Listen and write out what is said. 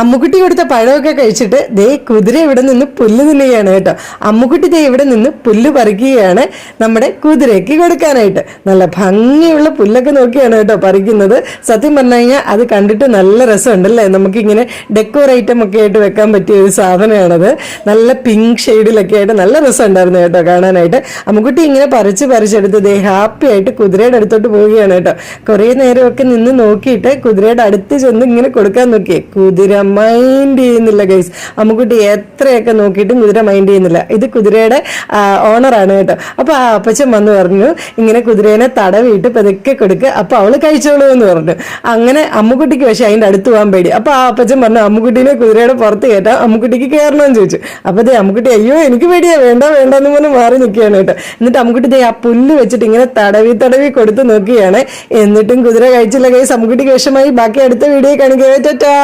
അമ്മുക്കുട്ടി കൊടുത്ത പഴമൊക്കെ കഴിച്ചിട്ട് ദേ കുതിര ഇവിടെ നിന്ന് പുല്ല് തിന്നുകയാണ് കേട്ടോ. അമ്മുക്കുട്ടി ദേ ഇവിടെ നിന്ന് പുല്ല് പറിക്കുകയാണ് നമ്മുടെ കുതിരയ്ക്ക് കൊടുക്കാനായിട്ട്. നല്ല ഭംഗിയുള്ള പുല്ലൊക്കെ നോക്കിയാണ് കേട്ടോ പറിക്കുന്നത്. സത്യം പറഞ്ഞു കഴിഞ്ഞാൽ അത് കണ്ടിട്ട് നല്ല രസമുണ്ടല്ലേ. നമുക്കിങ്ങനെ ഡെക്കോർ ഐറ്റം ഒക്കെ ആയിട്ട് വെക്കാൻ പറ്റിയ ഒരു സാധനമാണത്. നല്ല പിങ്ക് ഷെയ്ഡിലൊക്കെ ആയിട്ട് നല്ല രസമുണ്ടായിരുന്നു കേട്ടോ കാണാനായിട്ട്. അമ്മുക്കുട്ടി ഇങ്ങനെ പറിച്ചെടുത്ത് ദേ ഹാപ്പി ആയിട്ട് കുതിരയുടെ അടുത്തോട്ട് പോവുകയാണ് കേട്ടോ. കുറേ നേരമൊക്കെ നിന്ന് നോക്കിയിട്ട് കുതിരയുടെ അടുത്ത് ചെന്ന് ഇങ്ങനെ കൊടുക്കാൻ നോക്കിയേ. കുതിര മൈൻഡ് ചെയ്യുന്നില്ല ഗൈസ്. അമ്മുക്കുട്ടി എത്രയൊക്കെ നോക്കിയിട്ടും കുതിര മൈൻഡ് ചെയ്യുന്നില്ല. ഇത് കുതിരയുടെ ഓണറാണ് കേട്ടോ. അപ്പൊ ആ അപ്പച്ചൻ വന്ന് പറഞ്ഞു ഇങ്ങനെ കുതിരേനെ തടവിട്ട് പതുക്കെ കൊടുക്കുക, അപ്പൊ അവള് കഴിച്ചോളൂ എന്ന് പറഞ്ഞു. അങ്ങനെ അമ്മുക്കുട്ടിക്ക് പക്ഷെ അതിന്റെ അടുത്ത് പോകാൻ പേടി. അപ്പൊ ആ അപ്പച്ചൻ പറഞ്ഞു അമ്മുക്കുട്ടീനെ കുതിരയുടെ പുറത്ത് കയറ്റാം, അമ്മുക്കുട്ടിക്ക് കയറണമെന്ന് ചോദിച്ചു. അപ്പൊ ദേ അമ്മുക്കുട്ടി അയ്യോ എനിക്ക് പേടിയാ, വേണ്ടെന്ന് പറഞ്ഞ് മാറി നിൽക്കുകയാണ് കേട്ടോ. എന്നിട്ട് അമ്മുക്കുട്ടി ദേ ആ പുല്ല് വെച്ചിട്ട് ഇങ്ങനെ തടവി കൊടുത്ത് നോക്കുകയാണ്. എന്നിട്ടും കുതിര കഴിച്ചില്ല ഗൈസ്. അമ്മുക്കുട്ടിക്ക് വിഷമായി. ബാക്കി അടുത്ത വീഡിയോ കാണിക്കുക. ടാറ്റാ.